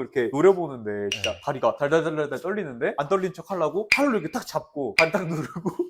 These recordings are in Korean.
이렇게 노려보는데 진짜 다리가 달달달달 떨리는데 안 떨린 척 하려고 팔로 이렇게 딱 잡고 발 딱 누르고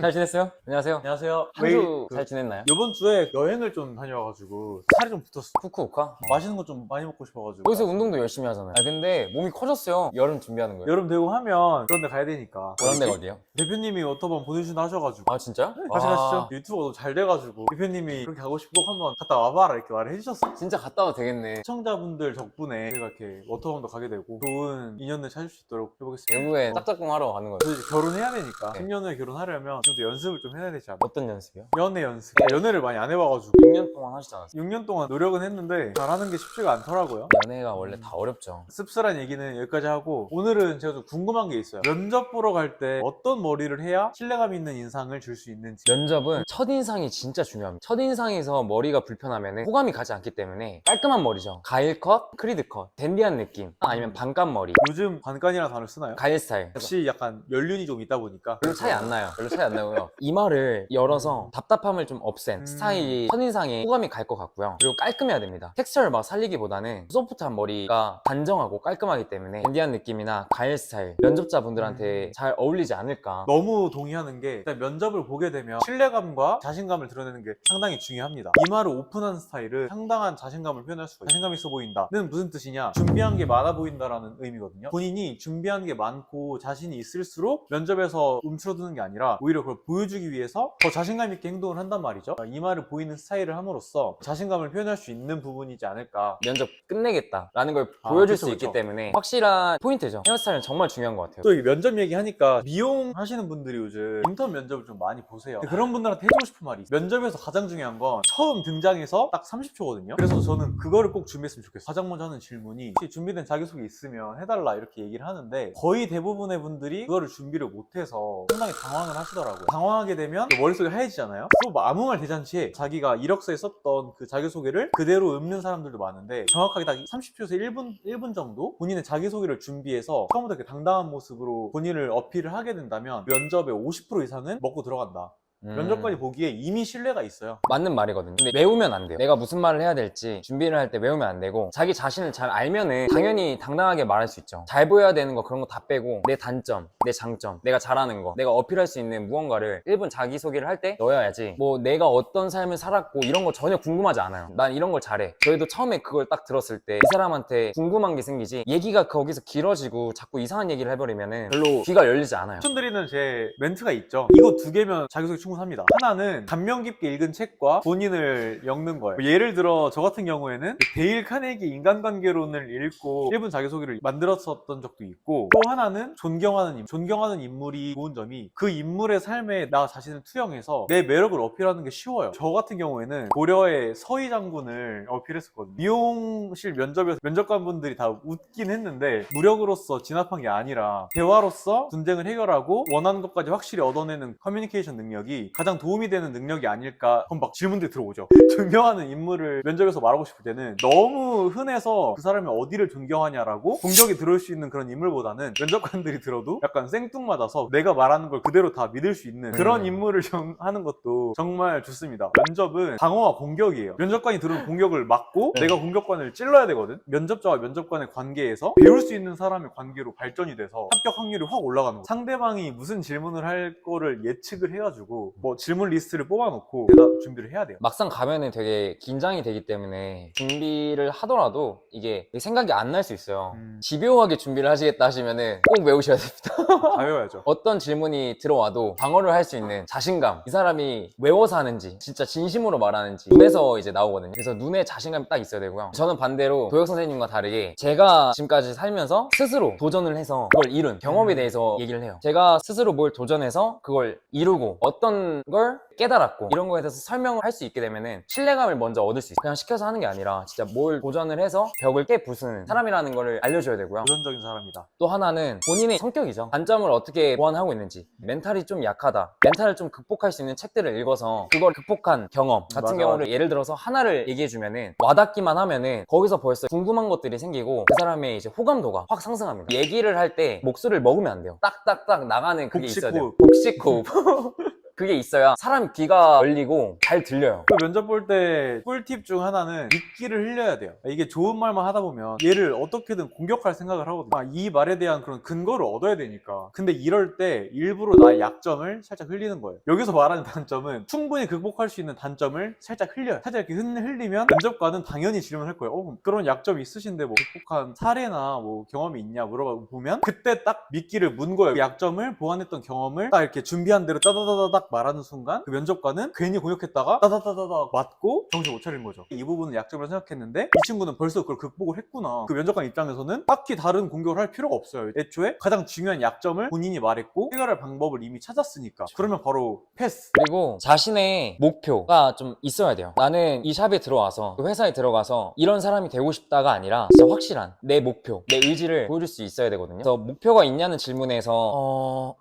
잘 지냈어요? 안녕하세요. 안녕하세요. 한 주 잘 지냈나요? 이번 주에 여행을 좀 다녀와가지고 살이 좀 붙었어. 후쿠오카? 맛있는 거 좀 많이 먹고 싶어가지고. 거기서 운동도 열심히 하잖아요. 아 근데 몸이 커졌어요. 여름 준비하는 거예요. 여름 되고 하면 그런 데 가야 되니까. 그런 데가 어디요? 대표님이 워터밤 보내주신다 하셔가지고 아 진짜? 같이 아, 가시죠. 유튜버가 너무 잘 돼가지고 대표님이 그렇게 가고 싶고 한번 갔다 와봐라 이렇게 말을 해주셨어요. 진짜 갔다 와도 되겠네. 시청자분들 덕분에 저희가 이렇게 워터밤도 가게 되고 좋은 인연을 찾을 수 있도록 해보겠습니다. 외국에 짝짝꿍 하러 가는 거예요. 저 이제 결혼해야 되니까 네. 10년 후에 결혼하려면 지금부터 연습을 좀 해야 되지 않나. 어떤 연습이요? 연애 연습. 연애를 많이 안 해봐가지고 6년 동안 하시지 않았어요? 6년 동안 노력은 했는데 잘하는 게 쉽지가 않더라고요. 연애가 원래 다 어렵죠. 씁쓸한 얘기는 여기까지 하고 오늘은 제가 좀 궁금한 게 있어요. 면접 보러 갈 때 어떤 머리를 해야 신뢰감 있는 인상을 줄 수 있는지. 면접은 첫인상이 진짜 중요합니다. 첫인상에서 머리가 불편하면 호감이 가지 않기 때문에 깔끔한 머리죠. 가일 컷, 크리드 컷, 댄디한 느낌 아니면 반감 머리, 요즘 반간이라는 단어를 쓰나요? 가일 스타일. 역시 약간 연륜이 좀 있다 보니까 별로 차이 안 나요. 별로 차이 안 나고요. 이마를 열어서 답답함을 좀 없앤 스타일이 첫인상에 호감이 갈 것 같고요. 그리고 깔끔해야 됩니다. 텍스처를 막 살리기보다는 소프트한 머리가 단정하고 깔끔하기 때문에 댄디한 느낌이나 가일 스타일 면접자분들한테 잘 어울리지 않을까. 너무 동의하는 게 일단 면접을 보게 되면 신뢰감과 자신감을 드러내는 게 상당히 중요합니다. 이마를 오픈한 스타일은 상당한 자신감을 표현할 수가 있어요. 자신감 있어 보인다는 무슨 뜻이냐? 준비한 게 많아 보인다라는 의미거든요. 본인이 준비한 게 많고 자신이 있을수록 면접에서 움츠러드는 게 아니라 오히려 그걸 보여주기 위해서 더 자신감 있게 행동을 한단 말이죠. 이마를 보이는 스타일을 함으로써 자신감을 표현할 수 있는 부분이지 않을까. 면접 끝내겠다라는 걸 보여줄 그쵸, 수 있기 그쵸. 때문에 확실한 포인트죠. 헤어스타일은 정말 중요한 것 같아요. 또 이 면접 얘기하니까 미용 하시는 분들이 요즘 인턴 면접을 좀 많이 보세요. 근데 그런 분들한테 해주고 싶은 말이 있어요. 면접에서 가장 중요한 건 처음 등장해서 딱 30초거든요. 그래서 저는 그거를 꼭 준비했으면 좋겠어요. 가장 먼저 하는 질문이 혹시 준비된 자기소개 있으면 해달라 이렇게 얘기를 하는데 거의 대부분의 분들이 그거를 준비를 못해서 상당히 당황을 하시더라고요. 당황하게 되면 머릿속이 하얘지잖아요. 또 아무 말 대잔치에 자기가 이력서에 썼던 그 자기소개를 그대로 읊는 사람들도 많은데 정확하게 딱 30초에서 1분 정도 본인의 자기소개를 준비해서 처음부터 이렇게 당당한 모습으로 본인을 어필을 하게 된다면 면접의 50% 이상은 먹고 들어간다. 면접관이 보기에 이미 신뢰가 있어요. 맞는 말이거든요. 근데 외우면 안 돼요. 내가 무슨 말을 해야 될지 준비를 할 때 외우면 안 되고 자기 자신을 잘 알면은 당연히 당당하게 말할 수 있죠. 잘 보여야 되는 거 그런 거 다 빼고 내 단점, 내 장점, 내가 잘하는 거, 내가 어필할 수 있는 무언가를 1분 자기소개를 할 때 넣어야지. 뭐 내가 어떤 삶을 살았고 이런 거 전혀 궁금하지 않아요. 난 이런 걸 잘해. 저희도 처음에 그걸 딱 들었을 때 이 사람한테 궁금한 게 생기지 얘기가 거기서 길어지고 자꾸 이상한 얘기를 해버리면은 별로 귀가 열리지 않아요. 추천드리는 제 멘트가 있죠. 이거 두 개면 자기소개 충분합니다. 하나는 감명 깊게 읽은 책과 본인을 엮는 거예요. 예를 들어 저 같은 경우에는 데일 카네기 인간관계론을 읽고 1분 자기소개를 만들었었던 적도 있고 또 하나는 존경하는 인물이 좋은 점이 그 인물의 삶에 나 자신을 투영해서 내 매력을 어필하는 게 쉬워요. 저 같은 경우에는 고려의 서희 장군을 어필했었거든요. 미용실 면접에서 면접관분들이 다 웃긴 했는데 무력으로서 진압한 게 아니라 대화로서 분쟁을 해결하고 원하는 것까지 확실히 얻어내는 커뮤니케이션 능력이 가장 도움이 되는 능력이 아닐까. 그럼 막 질문들이 들어오죠. 존경하는 인물을 면접에서 말하고 싶을 때는 너무 흔해서 그 사람이 어디를 존경하냐라고 공격이 들어올 수 있는 그런 인물보다는 면접관들이 들어도 약간 생뚱맞아서 내가 말하는 걸 그대로 다 믿을 수 있는 그런 인물을 하는 것도 정말 좋습니다. 면접은 방어와 공격이에요. 면접관이 들어오는 공격을 막고 내가 공격관을 찔러야 되거든. 면접자와 면접관의 관계에서 배울 수 있는 사람의 관계로 발전이 돼서 합격 확률이 확 올라가는 거예요. 상대방이 무슨 질문을 할 거를 예측을 해가지고 뭐 질문 리스트를 뽑아놓고 대답 준비를 해야 돼요. 막상 가면은 되게 긴장이 되기 때문에 준비를 하더라도 이게 생각이 안 날 수 있어요. 집요하게 준비를 하시겠다 하시면은 꼭 외우셔야 됩니다. 다 외워야죠. 어떤 질문이 들어와도 방어를 할 수 있는 자신감, 이 사람이 외워서 하는지 진짜 진심으로 말하는지 눈에서 이제 나오거든요. 그래서 눈에 자신감이 딱 있어야 되고요. 저는 반대로 도혁 선생님과 다르게 제가 지금까지 살면서 스스로 도전을 해서 그걸 이룬 경험에 대해서 얘기를 해요. 제가 스스로 뭘 도전해서 그걸 이루고 어떤 걸 깨달았고 이런 거에 대해서 설명을 할 수 있게 되면은 신뢰감을 먼저 얻을 수 있어요. 그냥 시켜서 하는 게 아니라 진짜 뭘 도전을 해서 벽을 깨 부수는 사람이라는 거를 알려줘야 되고요. 도전적인 사람이다. 또 하나는 본인의 성격이죠. 단점을 어떻게 보완하고 있는지, 멘탈이 좀 약하다, 멘탈을 좀 극복할 수 있는 책들을 읽어서 그걸 극복한 경험 같은 맞아, 경우를 맞아. 예를 들어서 하나를 얘기해주면은 와닿기만 하면은 거기서 벌써 궁금한 것들이 생기고 그 사람의 이제 호감도가 확 상승합니다. 얘기를 할 때 목소리를 먹으면 안 돼요. 딱딱딱 나가는 그게 있어야 돼요. 복식호흡. 그게 있어야 사람 귀가 열리고 잘 들려요. 그 면접 볼 때 꿀팁 중 하나는 미끼를 흘려야 돼요. 이게 좋은 말만 하다 보면 얘를 어떻게든 공격할 생각을 하거든요. 이 말에 대한 그런 근거를 얻어야 되니까. 근데 이럴 때 일부러 나의 약점을 살짝 흘리는 거예요. 여기서 말하는 단점은 충분히 극복할 수 있는 단점을 살짝 흘려요. 살짝 이렇게 흘리면 면접관은 당연히 질문할 거예요. 그런 약점이 있으신데 뭐 극복한 사례나 뭐 경험이 있냐 물어보면 그때 딱 미끼를 문 거예요. 그 약점을 보완했던 경험을 딱 이렇게 준비한 대로 따다다다닥 말하는 순간 그 면접관은 괜히 공격했다가 따다다다닥 맞고 정신 못 차린 거죠. 이 부분은 약점으로 생각했는데 이 친구는 벌써 그걸 극복을 했구나. 그 면접관 입장에서는 딱히 다른 공격을 할 필요가 없어요. 애초에 가장 중요한 약점을 본인이 말했고 해결할 방법을 이미 찾았으니까. 그러면 바로 패스. 그리고 자신의 목표가 좀 있어야 돼요. 나는 이 샵에 들어와서 그 회사에 들어가서 이런 사람이 되고 싶다가 아니라 진짜 확실한 내 목표, 내 의지를 보여줄 수 있어야 되거든요. 그래서 목표가 있냐는 질문에서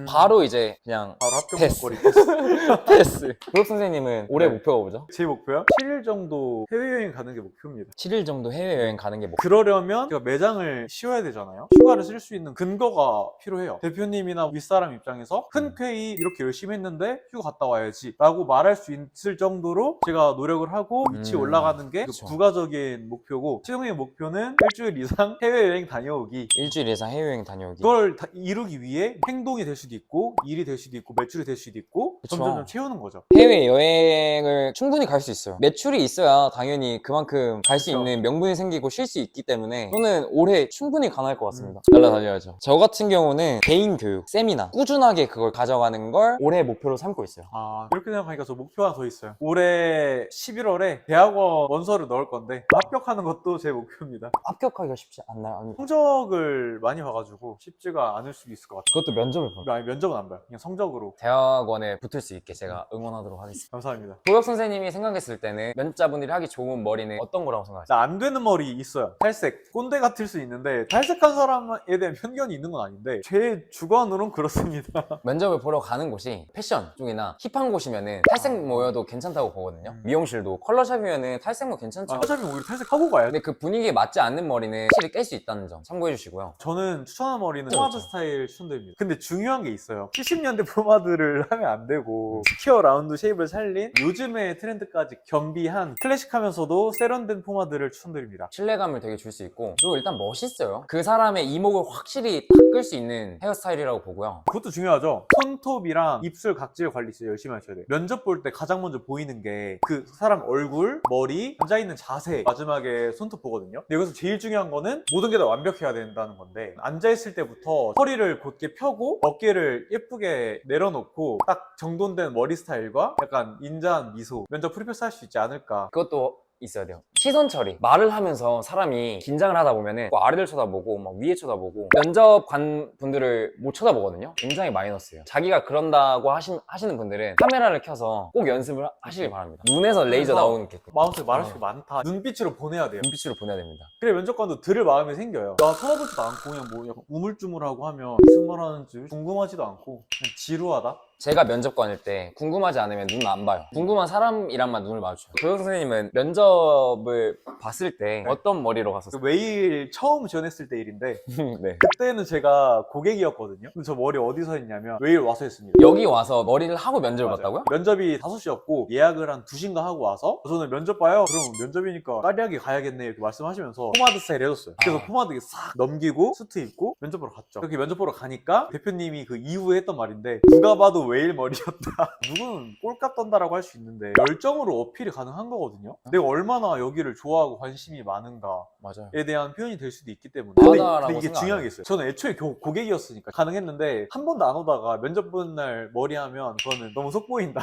바로 이제 그냥 바로 합격 패스. 목걸이 패스. 패스. 도혁 선생님은 올해 네. 목표가 뭐죠? 제 목표요? 7일 정도 해외여행 가는 게 목표입니다. 7일 정도 해외여행 가는 게 목표. 그러려면 제가 매장을 씌워야 되잖아요. 휴가를 쓸 수 있는 근거가 필요해요. 대표님이나 윗사람 입장에서 흔쾌히 이렇게 열심히 했는데 휴가 갔다 와야지 라고 말할 수 있을 정도로 제가 노력을 하고 위치에 올라가는 게 그쵸. 부가적인 목표고, 최종의 목표는 일주일 이상 해외여행 다녀오기. 일주일 이상 해외여행 다녀오기. 그걸 이루기 위해 행동이 될 수도 있고 일이 될 수도 있고 매출이 될 수도 있고 그쵸. 점점 채우는 거죠. 해외여행을 충분히 갈 수 있어요. 매출이 있어야 당연히 그만큼 갈 수 그쵸. 있는 명분이 생기고 쉴 수 있기 때문에 저는 올해 충분히 가능할 것 같습니다. 날라다녀야죠. 저 같은 경우는 개인 교육, 세미나 꾸준하게 그걸 가져가는 걸 올해 목표로 삼고 있어요. 이렇게 생각하니까 저 목표 하나 더 있어요. 올해 11월에 대학원 원서를 넣을 건데 합격하는 것도 제 목표입니다. 합격하기가 쉽지 않나요? 아니, 성적을 많이 봐가지고 쉽지가 않을 수도 있을 것 같아요. 그것도 면접을 봐요. 아니, 면접은 안 봐요. 그냥 성적으로. 대학원에 붙을 수 있게 제가 응원하도록 하겠습니다. 감사합니다. 도혁 선생님이 생각했을 때는 면접자분들이 하기 좋은 머리는 어떤 거라고 생각하세요? 안 되는 머리 있어요. 탈색. 꼰대 같을 수 있는데 탈색한 사람에 대한 편견이 있는 건 아닌데 제 주관으로는 그렇습니다. 면접을 보러 가는 곳이 패션 쪽이나 힙한 곳이면은 탈색 모여도 괜찮다고 보거든요. 미용실도 컬러샵이면은 탈색모 괜찮죠. 어차피 오히려 탈색하고 가야 돼. 근데 그 분위기에 맞지 않는 머리는 실이 깰 수 있다는 점 참고해 주시고요. 저는 추천하는 머리는 그렇죠. 포마드 스타일 추천드립니다. 근데 중요한 게 있어요. 70년대 포마드를 하면 안 되고 스퀘어 라운드 쉐입을 살린 요즘의 트렌드까지 겸비한 클래식하면서도 세련된 포마드를 추천드립니다. 신뢰감을 되게 줄 수 있고 그리고 일단 멋있어요. 그 사람의 이목을 확실히 딱 끌 수 있는 헤어스타일이라고 보고요. 그것도 중요하죠. 손톱이랑 입술 각질 관리 진짜 열심히 하셔야 돼요. 면접 볼 때 가장 먼저 보이는 게 그 사람 얼굴, 머리, 앉아있는 자세, 마지막에 손톱 보거든요. 근데 여기서 제일 중요한 거는 모든 게 다 완벽해야 된다는 건데 앉아있을 때부터 허리를 곧게 펴고 어깨를 예쁘게 내려놓고 딱 정돈된 머리 스타일과 약간 인자한 미소, 면접 프리패스 할 수 있지 않을까. 그것도 있어야 돼요. 시선 처리. 말을 하면서 사람이 긴장을 하다 보면은 뭐 아래를 쳐다보고 막 위에 쳐다보고 면접관 분들을 못 쳐다보거든요. 굉장히 마이너스예요. 자기가 그런다고 하시는 분들은 카메라를 켜서 꼭 연습을 하시길 바랍니다. 눈에서 레이저 나오는 게 마음속에 말할 게 많다. 눈빛으로 보내야 돼요. 눈빛으로 보내야 됩니다. 그래 면접관도 들을 마음이 생겨요. 나 쳐다보지도 않고 그냥 뭐 약간 우물쭈물하고 하면 무슨 말 하는지 궁금하지도 않고 그냥 지루하다? 제가 면접관일 때 궁금하지 않으면 눈 안 봐요. 궁금한 사람이랑만 눈을 마주쳐요. 도혁 선생님은 면접을 봤을 때 어떤 머리로 갔었어요? 웨일 처음 지원했을 때 일인데 네. 그때는 제가 고객이었거든요. 근데 저 머리 어디서 했냐면 웨일 와서 했습니다. 여기 와서 머리를 하고 면접을 맞아요. 봤다고요? 면접이 5시였고 예약을 한 2시인가 하고 와서 저는 면접 봐요. 그럼 면접이니까 까리하게 가야겠네 이렇게 말씀하시면서 포마드 스타일 해줬어요. 그래서 포마드 싹 넘기고 수트 입고 면접 보러 갔죠. 그렇게 면접 보러 가니까 대표님이 그 이후에 했던 말인데 누가 봐도 웨일 머리였다. 누구는 꼴값 떤다라고 할 수 있는데 열정으로 어필이 가능한 거거든요. 내가 얼마나 여기를 좋아하고 관심이 많은가 맞아요. 에 대한 표현이 될 수도 있기 때문에. 근데 맞아라고 이게 생각 안 중요한 게 해요. 있어요. 저는 애초에 고객이었으니까 가능했는데 한 번도 안 오다가 면접 보는 날 머리 하면 그거는 너무 속보인다.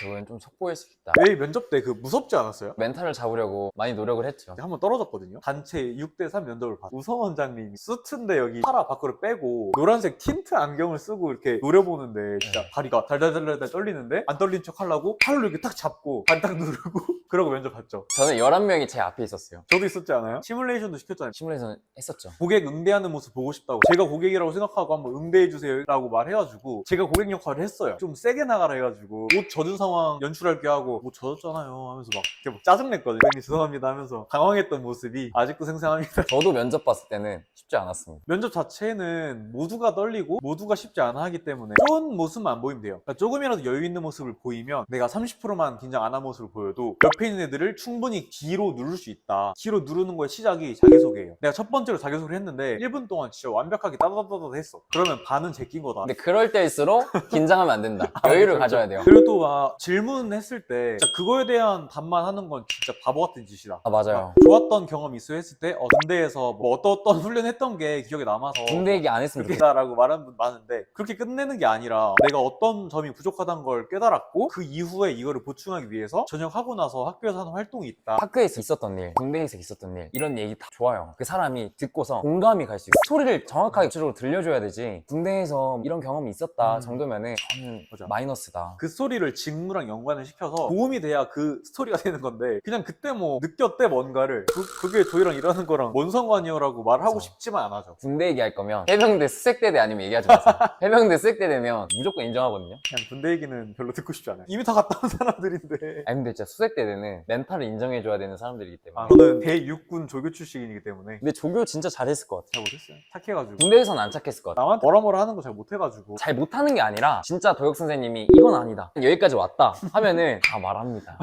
저건 좀 속보일 수 있다. 왜 면접 때 그 무섭지 않았어요? 멘탈을 잡으려고 많이 노력을 했죠. 한 번 떨어졌거든요. 단체 6대3 면접을 봤어요. 우성 원장님이 수트인데 여기 파라 밖으로 빼고 노란색 틴트 안경을 쓰고 이렇게 노려보는데 진짜 다리가 달달달달 떨리는데 안 떨린 척 하려고 팔로 이렇게 딱 잡고 반 딱 누르고 그러고 면접 봤죠. 저는 11명이 제 앞에 있었어요. 저도 있었지 않아요? 시뮬레이션도 시켰잖아요. 시뮬레이션 했었죠. 고객 응대하는 모습 보고 싶다고 제가 고객이라고 생각하고 한번 응대해주세요 라고 말해가지고 제가 고객 역할을 했어요. 좀 세게 나가라 해가지고 옷 젖은 상황 연출할게 하고 옷 젖었잖아요 하면서 막 이렇게 막 짜증냈거든요. 고객님 죄송합니다 하면서 당황했던 모습이 아직도 생생합니다. 저도 면접 봤을 때는 쉽지 않았습니다. 면접 자체는 모두가 떨리고 모두가 쉽지 않아 하기 때문에 좋은 모습만 안 보이면 돼요. 그러니까 조금이라도 여유 있는 모습을 보이면 내가 30%만 긴장 안 한 모습을 보여도 옆에 있는 애들을 충분히 기로 누를 수 있다. 기로 누르는 거의 시작이 자기소개예요. 내가 첫 번째로 자기소개를 했는데 1분 동안 진짜 완벽하게 따다다다 했어. 그러면 반은 제낀 거다. 근데 그럴 때일수록 긴장하면 안 된다. 여유를 가져야 돼요. 그리고 또 막 질문했을 때 진짜 그거에 대한 답만 하는 건 진짜 바보 같은 짓이다. 아, 맞아요. 좋았던 경험 있어요 했을 때 군대에서 뭐 어떤 훈련했던 게 기억에 남아서 군대 얘기 안 했으면 그렇게 좋겠다. 라고 말하는 분 많은데 그렇게 끝내는 게 아니라 내가 어떤 점이 부족하다는 걸 깨달았고 그 이후에 이거를 보충하기 위해서 전역하고 나서 학교에서 하는 활동이 있다. 학교에서 있었던 일, 군대에서 있었던 일 이런 얘기 다 좋아요. 그 사람이 듣고서 공감이 갈 수 있어. 스토리를 정확하게 구체적으로 들려줘야 되지. 군대에서 이런 경험이 있었다 정도면은 저는 맞아. 마이너스다. 그 스토리를 직무랑 연관을 시켜서 도움이 돼야 그 스토리가 되는 건데 그냥 그때 뭐 느꼈대 뭔가를 그게 저희랑 일하는 거랑 뭔 상관이요라고 말하고 맞아. 싶지만 않아죠. 군대 얘기할 거면 해병대 수색대대 아니면 얘기하지 마세요. 해병대 수색대대면 무조건 인정하거든요. 그냥 군대 얘기는 별로 듣고 싶지 않아요. 이미 다 갔다 온 사람들인데. 아니 근데 진짜 수색대대는 멘탈을 인정해줘야 되는 사람들이기 때문에. 저는 대육군 조교 출신이기 때문에 근데 조교 진짜 잘했을 것 같아. 잘 못했어요. 착해가지고. 군대에서는 안 착했을 것 같아. 남한테 뭐라 하는 거 잘 못해가지고. 잘 못하는 게 아니라 진짜 도역 선생님이 이건 아니다 여기까지 왔다 하면은 다 말합니다.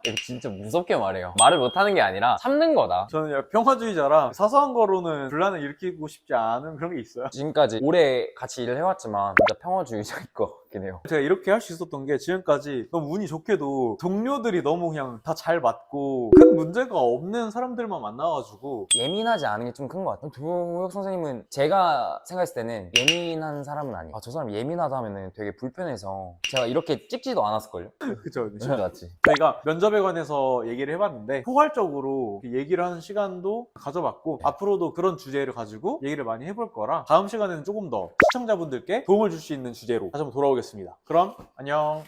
이거 진짜 무섭게 말해요. 말을 못하는 게 아니라 참는 거다. 저는 약간 평화주의자라 사소한 거로는 분란을 일으키고 싶지 않은 그런 게 있어요. 지금까지 오래 같이 일을 해왔지만 진짜 평화주의자일 것 같긴 해요. 제가 이렇게 할 수 있었던 게 지금까지 너무 운이 좋게도 동료들이 너무 그냥 다 잘 맞고 큰 문제가 없는 사람들만 만나가지고 예민하지 않은 게 좀 큰 것 같아요. 도역 선생님은 제가 생각했을 때는 예민한 사람은 아니에요. 저 사람 예민하다 하면은 되게 불편해서 제가 이렇게 찍지도 않았을걸요? 그죠. 맞지? 저희가 면접에 관해서 얘기를 해봤는데 포괄적으로 얘기를 하는 시간도 가져봤고 앞으로도 그런 주제를 가지고 얘기를 많이 해볼 거라 다음 시간에는 조금 더 시청자분들께 도움을 줄 수 있는 주제로 다시 한번 돌아오겠습니다. 그럼 안녕.